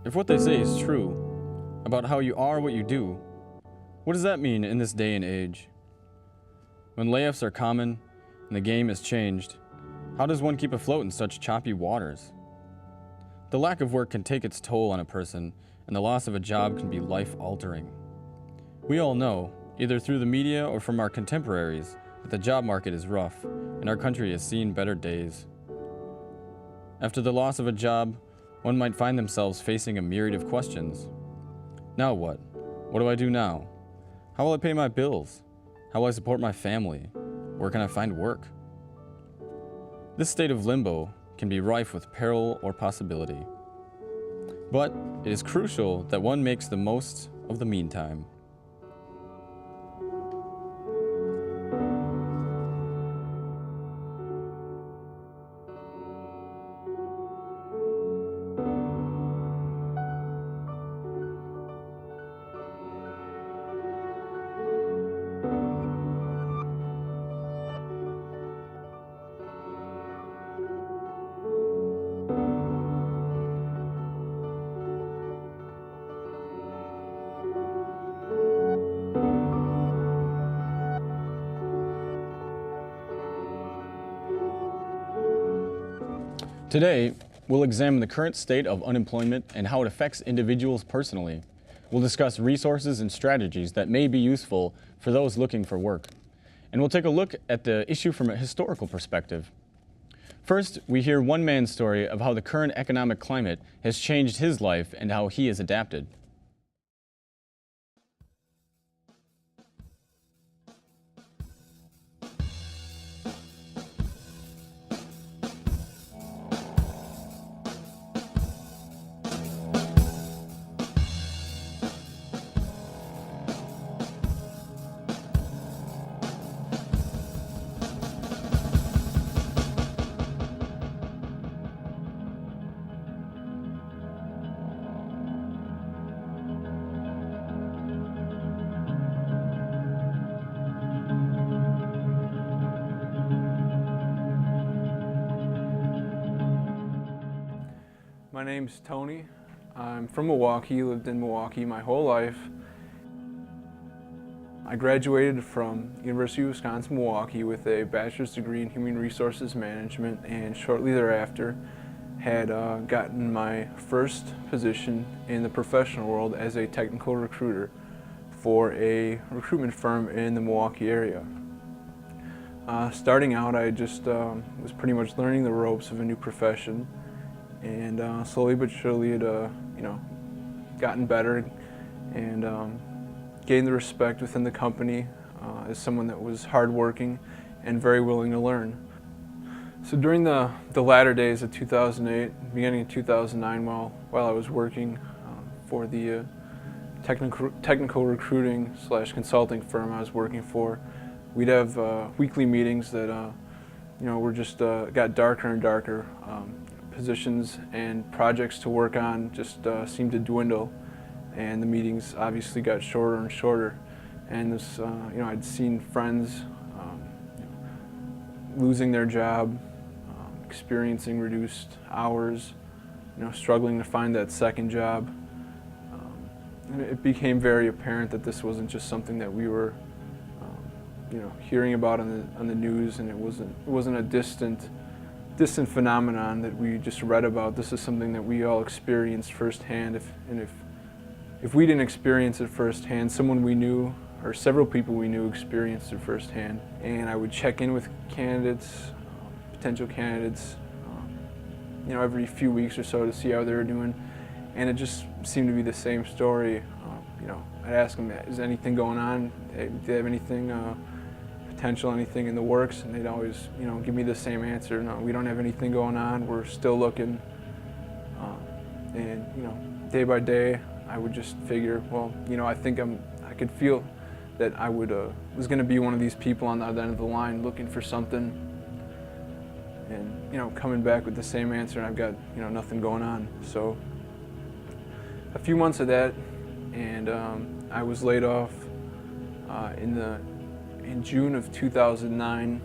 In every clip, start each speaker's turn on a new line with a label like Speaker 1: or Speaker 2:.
Speaker 1: If what they say is true, about how you are what you do, what does that mean in this day and age? When layoffs are common and the game has changed, how does one keep afloat in such choppy waters? The lack of work can take its toll on a person, and the loss of a job can be life-altering. We all know, either through the media or from our contemporaries, that the job market is rough, and our country has seen better days. After the loss of a job, one might find themselves facing a myriad of questions. Now what? What do I do now? How will I pay my bills? How will I support my family? Where can I find work? This state of limbo can be rife with peril or possibility. But it is crucial that one makes the most of the meantime. Today, we'll examine the current state of unemployment and how it affects individuals personally. We'll discuss resources and strategies that may be useful for those looking for work. And we'll take a look at the issue from a historical perspective. First, we hear one man's story of how the current economic climate has changed his life and how he has adapted.
Speaker 2: My name's Tony. I'm from Milwaukee, lived in Milwaukee my whole life. I graduated from University of Wisconsin-Milwaukee with a bachelor's degree in human resources management, and shortly thereafter had gotten my first position in the professional world as a technical recruiter for a recruitment firm in the Milwaukee area. Starting out, I just was pretty much learning the ropes of a new profession. And slowly but surely it gotten better and gained the respect within the company as someone that was hardworking and very willing to learn. So during the latter days of 2008, beginning of 2009, while I was working for the technical recruiting / consulting firm I was working for, we'd have weekly meetings that were just got darker and darker. Positions and projects to work on just seemed to dwindle, and the meetings obviously got shorter and shorter. And this, I'd seen friends losing their job, experiencing reduced hours, struggling to find that second job. And it became very apparent that this wasn't just something that we were, hearing about on the news, and it wasn't a distant phenomenon that we just read about. This is something that we all experienced firsthand. If we didn't experience it firsthand, someone we knew or several people we knew experienced it firsthand. And I would check in with candidates, potential candidates, every few weeks or so to see how they were doing. And it just seemed to be the same story. I'd ask them, is anything going on? Do they have anything potential, anything in the works? And they'd always, give me the same answer. No, we don't have anything going on. We're still looking. And day by day, I would just figure, well, I could feel that I was going to be one of these people on the other end of the line looking for something, and coming back with the same answer, and I've got nothing going on. So a few months of that, and I was laid off in June of 2009,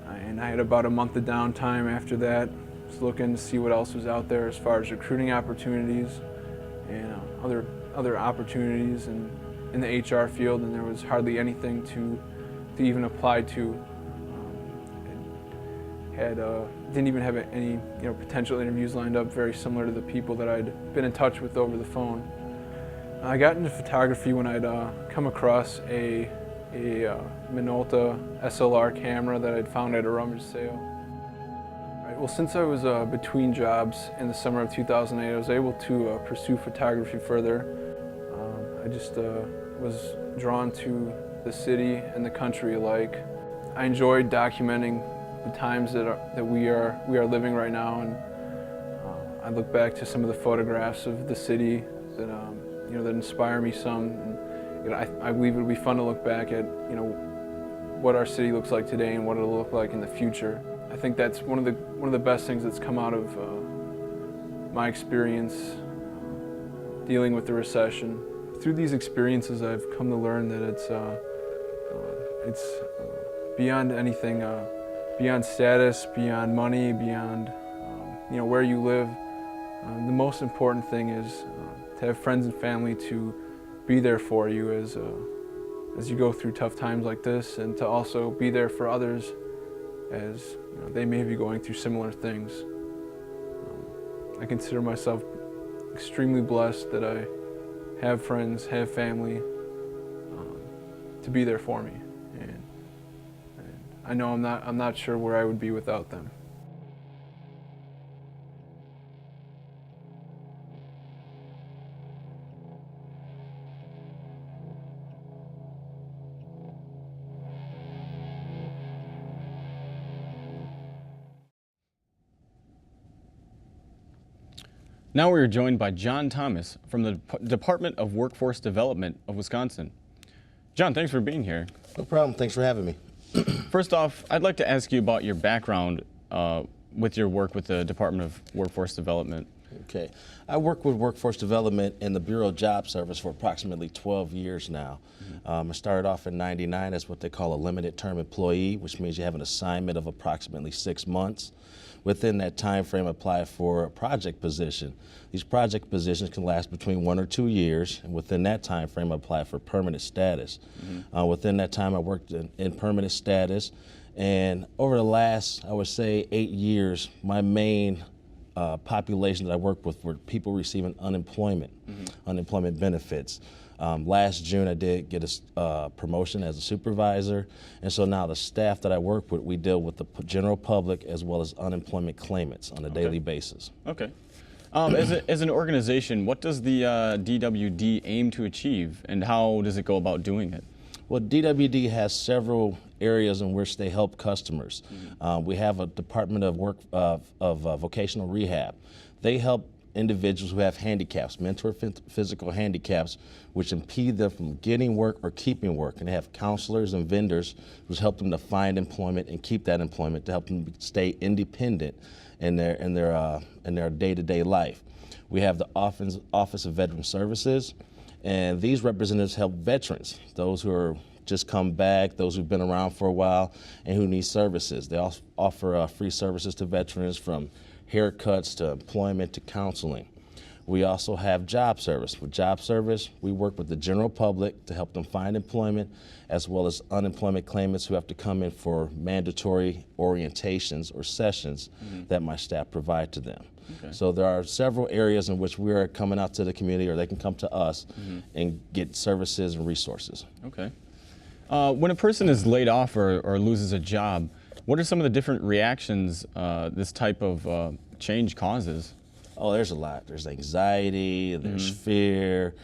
Speaker 2: and I had about a month of downtime after that. was looking to see what else was out there as far as recruiting opportunities and other opportunities in the HR field, and there was hardly anything to even apply to. Didn't even have any potential interviews lined up, very similar to the people that I'd been in touch with over the phone. I got into photography when I'd come across a Minolta SLR camera that I'd found at a rummage sale. Right, well, since I was between jobs in the summer of 2008, I was able to pursue photography further. I just was drawn to the city and the country alike. I enjoyed documenting the times that we are living right now, and I look back to some of the photographs of the city that that inspire me some. And, I believe it would be fun to look back at what our city looks like today and what it'll look like in the future. I think that's one of the best things that's come out of my experience dealing with the recession. Through these experiences, I've come to learn that it's beyond anything. Beyond status, beyond money, beyond where you live. The most important thing is to have friends and family to be there for you as you go through tough times like this, and to also be there for others as they may be going through similar things. I consider myself extremely blessed that I have friends, have family to be there for me. I know I'm not sure where I would be without them.
Speaker 1: Now we are joined by John Thomas from the Department of Workforce Development of Wisconsin. John, thanks for being here.
Speaker 3: No problem. Thanks for having me.
Speaker 1: First off, I'd like to ask you about your background with your work with the Department of Workforce Development.
Speaker 3: Okay. I work with Workforce Development in the Bureau of Job Service for approximately 12 years now. I started off in '99 as what they call a limited term employee, which means you have an assignment of approximately 6 months. Within that time frame, apply for a project position. These project positions can last between 1 or 2 years, and within that time frame, apply for permanent status. Within that time, I worked in permanent status, and over the last, I would say, 8 years, my main population that I worked with were people receiving unemployment benefits. Last June, I did get a promotion as a supervisor, and so now the staff that I work with, we deal with the general public as well as unemployment claimants on a daily basis.
Speaker 1: Okay. As an organization, what does the DWD aim to achieve, and how does it go about doing it?
Speaker 3: Well, DWD has several areas in which they help customers. We have a Department of Vocational Rehab. They help individuals who have handicaps, mental or physical handicaps, which impede them from getting work or keeping work. And they have counselors and vendors who help them to find employment and keep that employment to help them stay independent in their day-to-day life. We have the Office of Veteran Services, and these representatives help veterans, those who are just come back, those who've been around for a while, and who need services. They also offer free services to veterans, from haircuts to employment to counseling. We also have job service. With job service, we work with the general public to help them find employment, as well as unemployment claimants who have to come in for mandatory orientations or sessions that my staff provide to them. Okay. So there are several areas in which we are coming out to the community, or they can come to us and get services and resources.
Speaker 1: Okay. When a person is laid off or loses a job, what are some of the different reactions this type of change causes?
Speaker 3: Oh, there's a lot. There's anxiety, there's fear.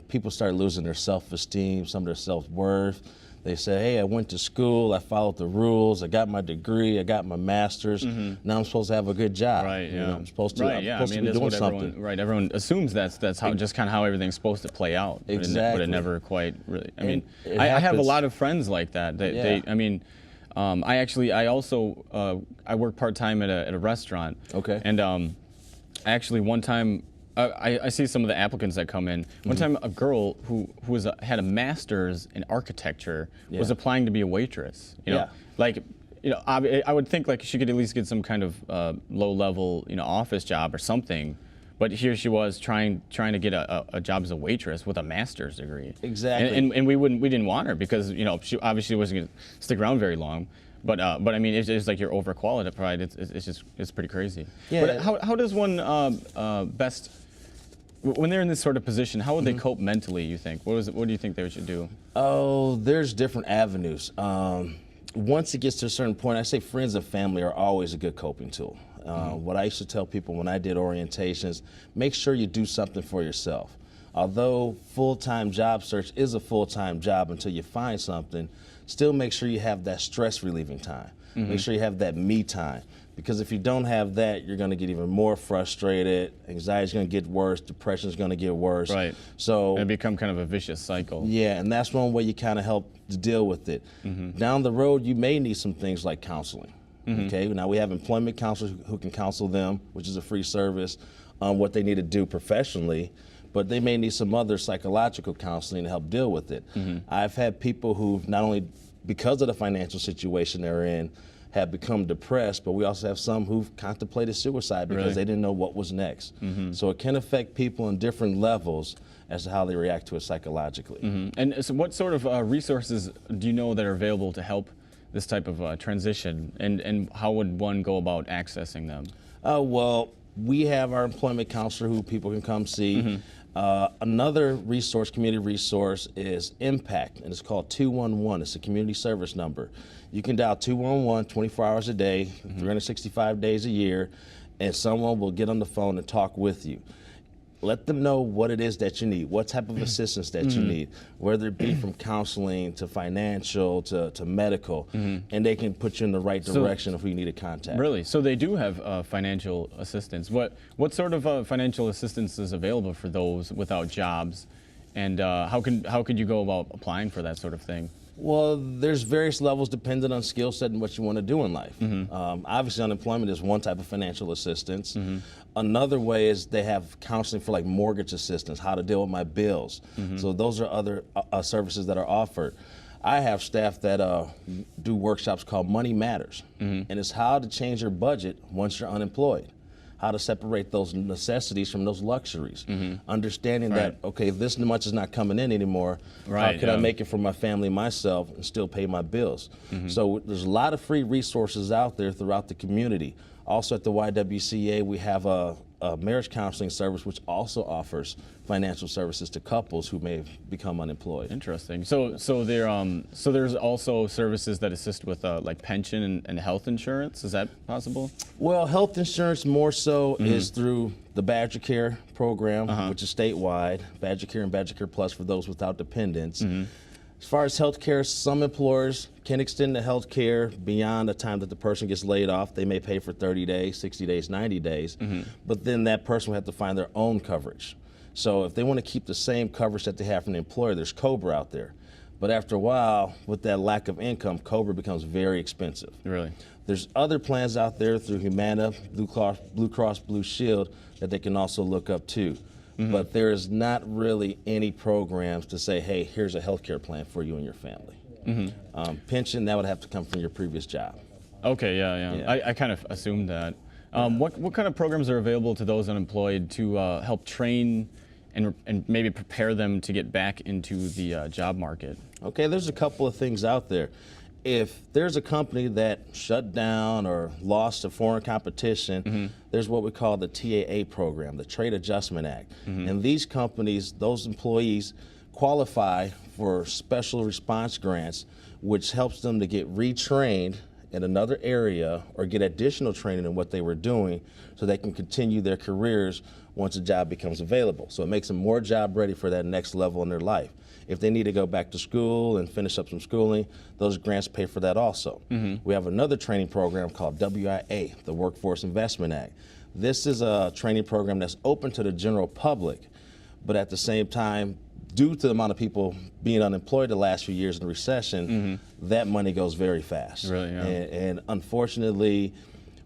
Speaker 3: People start losing their self-esteem, some of their self-worth. They say, hey, I went to school, I followed the rules, I got my degree, I got my master's, now I'm supposed to have a good job.
Speaker 1: Right, yeah.
Speaker 3: I'm supposed to, be doing something.
Speaker 1: Everyone assumes that's how just kind of how everything's supposed to play out.
Speaker 3: Exactly.
Speaker 1: But it never quite really, I have a lot of friends like that. I work part-time at a restaurant.
Speaker 3: Okay.
Speaker 1: And actually one time, I see some of the applicants that come in. One time, a girl who had a master's in architecture was applying to be a waitress. You know, like I would think like she could at least get some kind of low-level, office job or something. But here she was trying to get a job as a waitress with a master's degree.
Speaker 3: Exactly.
Speaker 1: And we didn't want her because she obviously wasn't going to stick around very long. But I mean, it's just like you're overqualified. It's pretty crazy.
Speaker 3: Yeah.
Speaker 1: But how does one best, when they're in this sort of position, how would they cope mentally? You think? What do you think they should do?
Speaker 3: Oh, there's different avenues. Once it gets to a certain point, I say friends and family are always a good coping tool. What I used to tell people when I did orientations, make sure you do something for yourself. Although full-time job search is a full-time job until you find something, still make sure you have that stress relieving time. Make sure you have that me time. Because if you don't have that, you're going to get even more frustrated. Anxiety's going to get worse. Depression's going to get worse.
Speaker 1: Right.
Speaker 3: So
Speaker 1: it become kind of a vicious cycle.
Speaker 3: Yeah, and that's one way you kind of help to deal with it. Down the road, you may need some things like counseling. Okay. Now we have employment counselors who can counsel them, which is a free service, on what they need to do professionally. But they may need some other psychological counseling to help deal with it. I've had people who not only because of the financial situation they're in, have become depressed, but we also have some who've contemplated suicide because they didn't know what was next. So it can affect people on different levels as to how they react to it psychologically.
Speaker 1: And so what sort of resources do you know that are available to help this type of transition, and how would one go about accessing them?
Speaker 3: Well, we have our employment counselor who people can come see. Another resource, community resource, is Impact, and it's called 211. It's a community service number. You can dial 211 24 hours a day, 365 days a year, and someone will get on the phone and talk with you. Let them know what it is that you need, what type of assistance that you need, whether it be from counseling to financial to medical, and they can put you in the right direction of who you need to contact.
Speaker 1: Really? So they do have financial assistance. What sort of financial assistance is available for those without jobs, and how could you go about applying for that sort of thing?
Speaker 3: Well, there's various levels depending on skill set and what you want to do in life. Obviously, unemployment is one type of financial assistance. Another way is they have counseling for like mortgage assistance, how to deal with my bills. So those are other services that are offered. I have staff that do workshops called Money Matters, and it's how to change your budget once you're unemployed. How to separate those necessities from those luxuries. Understanding that, okay, this much is not coming in anymore. How can I make it for my family, myself, and still pay my bills? So there's a lot of free resources out there throughout the community. Also at the YWCA, we have a marriage counseling service which also offers financial services to couples who may have become unemployed.
Speaker 1: Interesting. So there's also services that assist with like pension and health insurance. Is that possible?
Speaker 3: Well, health insurance more so is through the Badger Care program, which is statewide. Badger Care and Badger Care Plus for those without dependents. As far as health care, some employers can extend the health care beyond the time that the person gets laid off. They may pay for 30 days, 60 days, 90 days, but then that person will have to find their own coverage. So if they want to keep the same coverage that they have from the employer, there's COBRA out there. But after a while, with that lack of income, COBRA becomes very expensive.
Speaker 1: Really?
Speaker 3: There's other plans out there through Humana, Blue Cross Blue Shield that they can also look up too. But there is not really any programs to say, hey, here's a healthcare plan for you and your family. Pension, that would have to come from your previous job.
Speaker 1: Okay, yeah. I kind of assumed that. What kind of programs are available to those unemployed to help train and maybe prepare them to get back into the job market? Okay,
Speaker 3: there's a couple of things out there. If there's a company that shut down or lost to foreign competition, there's what we call the TAA program, the Trade Adjustment Act. And these companies, those employees, qualify for special response grants, which helps them to get retrained in another area or get additional training in what they were doing so they can continue their careers once a job becomes available. So it makes them more job ready for that next level in their life. If they need to go back to school and finish up some schooling, those grants pay for that also. We have another training program called WIA, the Workforce Investment Act. This is a training program that's open to the general public, but at the same time, due to the amount of people being unemployed the last few years in the recession, that money goes very fast.
Speaker 1: Really, yeah.
Speaker 3: And unfortunately,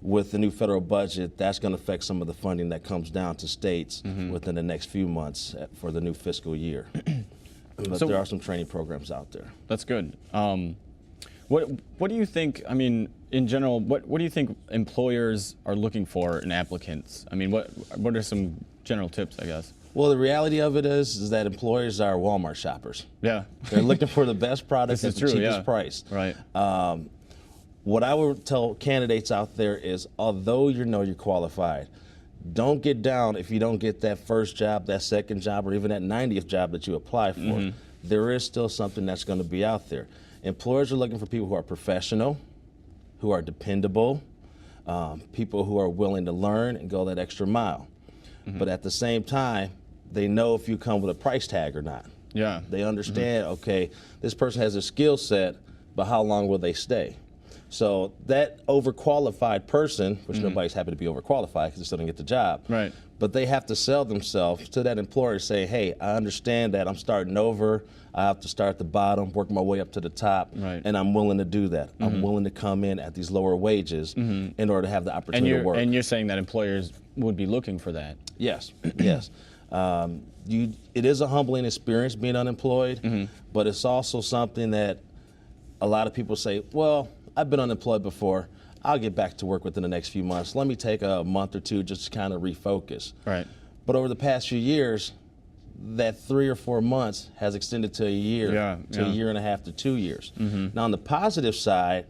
Speaker 3: with the new federal budget, that's going to affect some of the funding that comes down to states within the next few months for the new fiscal year. But there are some training programs out there.
Speaker 1: That's good. What do you think? I mean, in general, what do you think employers are looking for in applicants? I mean, what are some general tips, I guess?
Speaker 3: Well, the reality of it is that employers are Walmart shoppers.
Speaker 1: Yeah.
Speaker 3: They're looking for the best product at the cheapest price.
Speaker 1: Right.
Speaker 3: What I would tell candidates out there is, although you know you're qualified, don't get down if you don't get that first job, that second job, or even that 90th job that you apply for. There is still something that's going to be out there. Employers are looking for people who are professional, who are dependable, people who are willing to learn and go that extra mile. But at the same time, they know if you come with a price tag or not.
Speaker 1: Yeah.
Speaker 3: They understand, okay, this person has a skill set, but how long will they stay? So that overqualified person, which nobody's happy to be overqualified because they still don't get the job,
Speaker 1: Right.
Speaker 3: but they have to sell themselves to that employer, say, hey, I understand that I'm starting over, I have to start at the bottom, work my way up to the top,
Speaker 1: Right.
Speaker 3: and I'm willing to do that. I'm willing to come in at these lower wages in order to have the opportunity to work.
Speaker 1: And you're saying that employers would be looking for that.
Speaker 3: Yes, yes. It is a humbling experience being unemployed, but it's also something that a lot of people say, well, I've been unemployed before. I'll get back to work within the next few months. Let me take a month or two just to kind of refocus.
Speaker 1: Right.
Speaker 3: But over the past few years, that 3 or 4 months has extended to a year, a year and a half to 2 years. Now, on the positive side,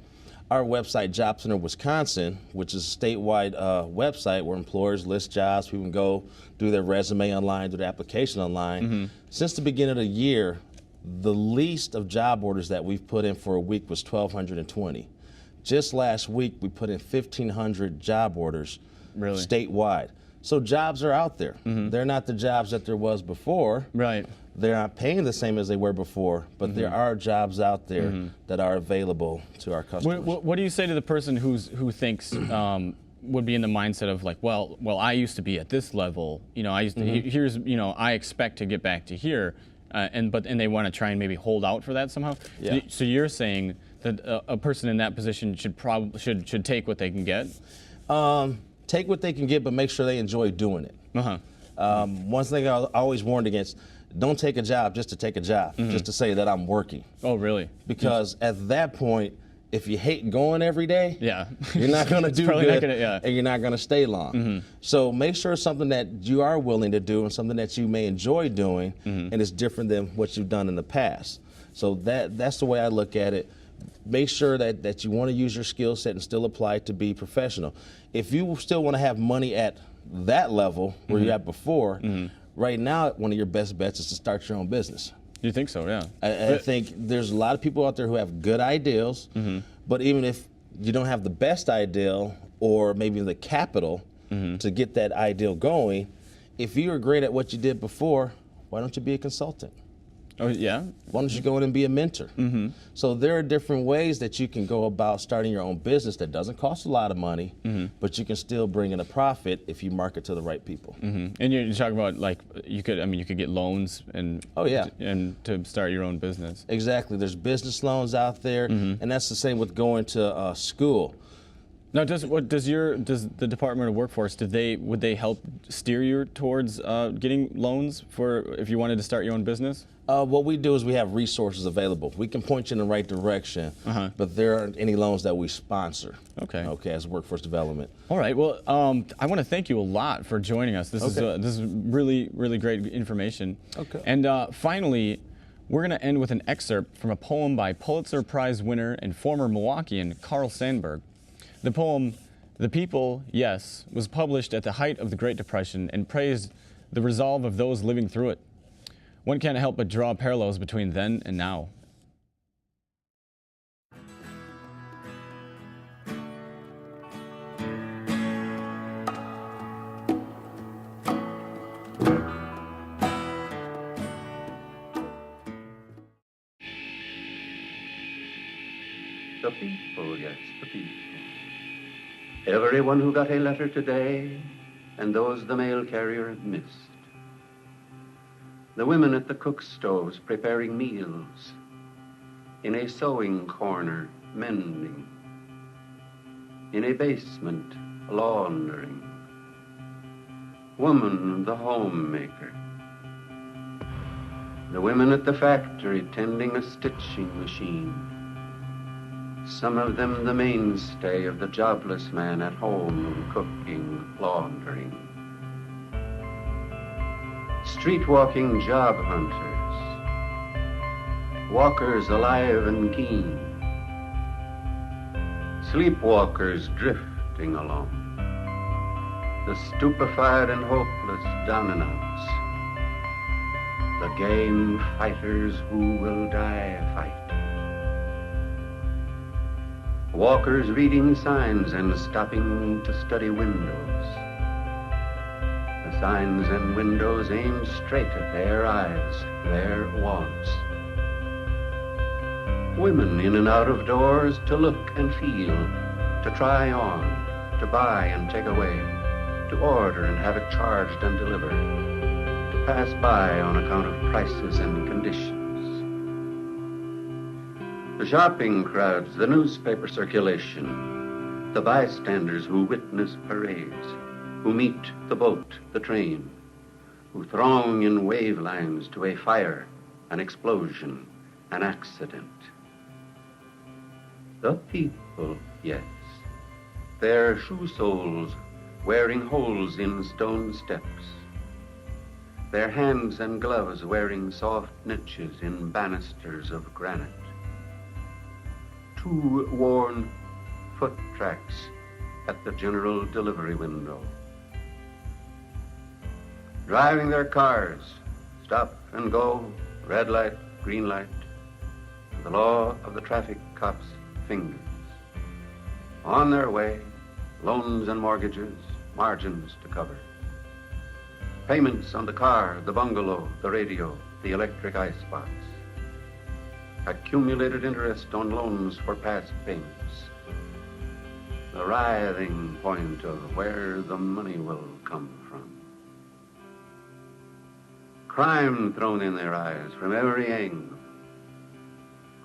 Speaker 3: our website, Job Center Wisconsin, which is a statewide website where employers list jobs, people can go do their resume online, do their application online. Since the beginning of the year, the least of job orders that we've put in for a week was 1,220. Just last week, we put in 1,500 job orders statewide. So jobs are out there. They're not the jobs that there was before.
Speaker 1: Right.
Speaker 3: They're not paying the same as they were before, but there are jobs out there that are available to our customers.
Speaker 1: What do you say to the person who thinks would be in the mindset of like, well, I used to be at this level. You know, I used to. Here's, you know, I expect to get back to here, and they want to try and maybe hold out for that somehow.
Speaker 3: Yeah.
Speaker 1: So you're saying that a person in that position should take what they can get.
Speaker 3: Take what they can get, but make sure they enjoy doing it. One thing I always warned against: don't take a job just to take a job, just to say that I'm working.
Speaker 1: Oh, really?
Speaker 3: Because at that point, if you hate going every day,
Speaker 1: Yeah.
Speaker 3: you're not going to do
Speaker 1: probably
Speaker 3: good,
Speaker 1: not gonna,
Speaker 3: and you're not going to stay long. So make sure it's something that you are willing to do and something that you may enjoy doing, and it's different than what you've done in the past. So that's the way I look at it. Make sure that you want to use your skill set and still apply it to be professional. If you still want to have money at that level where you're at before, right now one of your best bets is to start your own business.
Speaker 1: You think so? Yeah.
Speaker 3: I think there's a lot of people out there who have good ideals, but even if you don't have the best ideal or maybe the capital to get that ideal going, if you were great at what you did before, why don't you be a consultant?
Speaker 1: Oh, yeah?
Speaker 3: Why don't you go in and be a mentor? So there are different ways that you can go about starting your own business that doesn't cost a lot of money, but you can still bring in a profit if you market to the right people.
Speaker 1: And you're talking about like you could get loans and and to start your own business.
Speaker 3: Exactly. There's business loans out there, and that's the same with going to school.
Speaker 1: Now, does the Department of Workforce would they help steer you towards getting loans for if you wanted to start your own business?
Speaker 3: What we do is we have resources available. We can point you in the right direction, but there aren't any loans that we sponsor. Okay, as workforce development.
Speaker 1: All right. Well, I want to thank you a lot for joining us. This is really great information. Okay. And finally, we're going to end with an excerpt from a poem by Pulitzer Prize winner and former Milwaukeean Carl Sandburg. The poem, "The People, Yes," was published at the height of the Great Depression and praised the resolve of those living through it. One can't help but draw parallels between then and now.
Speaker 4: The people, yes, the people. Everyone who got a letter today, and those the mail carrier had missed. The women at the cook stoves preparing meals. In a sewing corner, mending. In a basement, laundering. Woman, the homemaker. The women at the factory tending a stitching machine. some of them the mainstay of the jobless man at home, cooking, laundering. Street-walking job hunters, walkers alive and keen, sleepwalkers drifting along, the stupefied and hopeless down and outs, the game fighters who will die fight. Walkers reading signs and stopping to study windows. The signs and windows aimed straight at their eyes, their wants. Women in and out of doors to look and feel, to try on, to buy and take away, to order and have it charged and delivered, to pass by on account of prices and conditions. The shopping crowds, the newspaper circulation, the bystanders who witness parades, who meet the boat, the train, who throng in wave lines to a fire, an explosion, an accident. The people, yes, their shoe soles wearing holes in stone steps, their hands and gloves wearing soft niches in banisters of granite. 2 worn foot tracks at the general delivery window. Driving their cars, stop and go, red light, green light, the law of the traffic cop's fingers. On their way, loans and mortgages, margins to cover. Payments on the car, the bungalow, the radio, the electric icebox. Accumulated interest on loans for past payments. The writhing point of where the money will come from. Crime thrown in their eyes from every angle.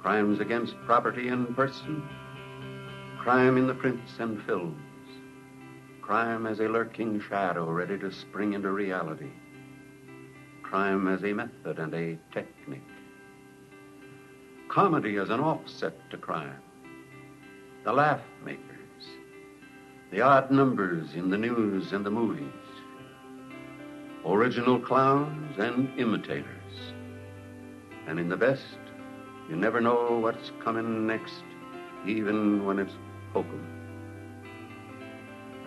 Speaker 4: Crimes against property and person. Crime in the prints and films. Crime as a lurking shadow ready to spring into reality. Crime as a method and a technique. Comedy as an offset to crime. The laugh makers. The odd numbers in the news and the movies. Original clowns and imitators. And in the best, you never know what's coming next, even when it's hokum.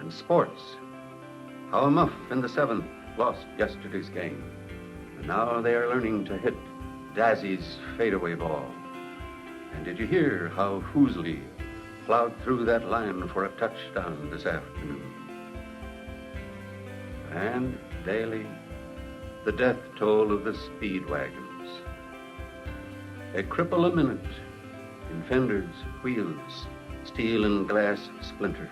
Speaker 4: And sports. How a muff in the 7th lost yesterday's game. And now they are learning to hit Dazzy's fadeaway ball. And did you hear how Foosley plowed through that line for a touchdown this afternoon? And daily, the death toll of the speed wagons. A cripple a minute in fenders, wheels, steel and glass splinters.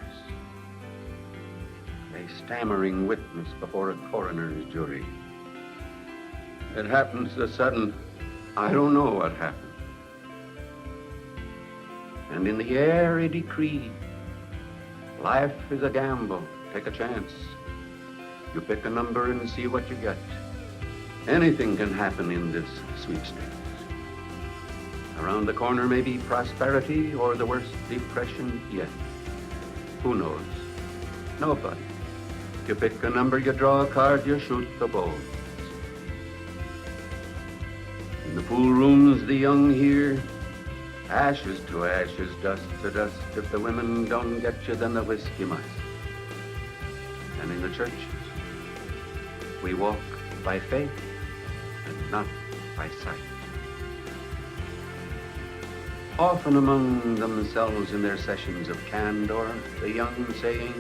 Speaker 4: A stammering witness before a coroner's jury. It happens so sudden, I don't know what happened. And in the air a decree. Life is a gamble, take a chance. You pick a number and see what you get. Anything can happen in this sweepstakes. Around the corner may be prosperity or the worst depression yet. Who knows? Nobody. You pick a number, you draw a card, you shoot the balls. In the pool rooms, the young hear, ashes to ashes, dust to dust. If the women don't get you, then the whiskey must. And in the churches, we walk by faith and not by sight. Often among themselves in their sessions of candor, the young saying,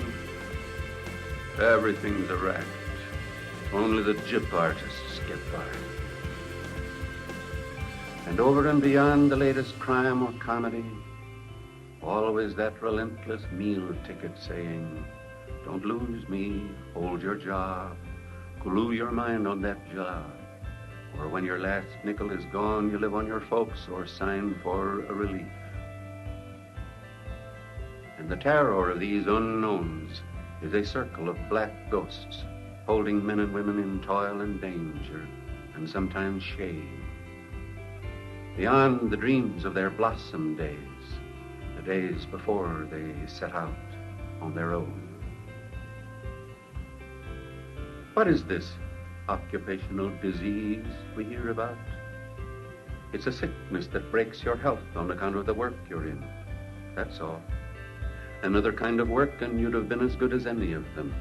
Speaker 4: everything's a racket. Only the gyp artists get by. And over and beyond the latest crime or comedy, always that relentless meal ticket saying, don't lose me, hold your job, glue your mind on that job. Or when your last nickel is gone, you live on your folks or sign for a relief. And the terror of these unknowns is a circle of black ghosts holding men and women in toil and danger and sometimes shame. Beyond the dreams of their blossom days, the days before they set out on their own. What is this occupational disease we hear about? It's a sickness that breaks your health on account of the work you're in. That's all. Another kind of work and you'd have been as good as any of them.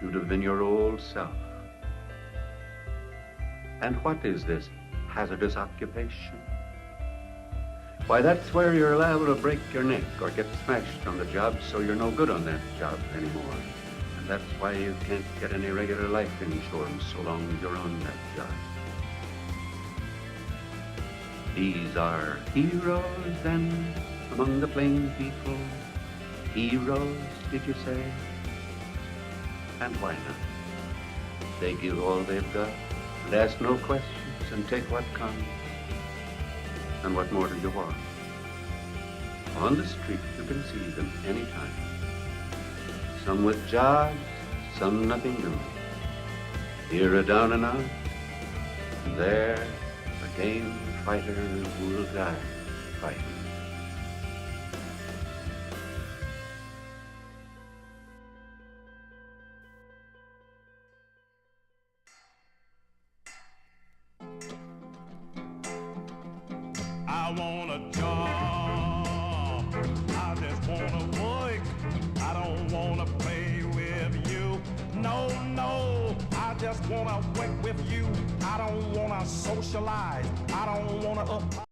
Speaker 4: You'd have been your old self. And what is this hazardous occupation? Why, that's where you're liable to break your neck or get smashed on the job, so you're no good on that job anymore. And that's why you can't get any regular life insurance so long as you're on that job. These are heroes, then, among the plain people. Heroes, did you say? And why not? They give all they've got and ask no questions and take what comes. And what more do you want? On the street, you can see them anytime. Some with jobs, some nothing doing. Here a down and out, and there a game fighter who will die fighting.
Speaker 5: I want a job. I just want to work. I don't want to play with you. No, no. I just want to work with you. I don't want to socialize. I don't want to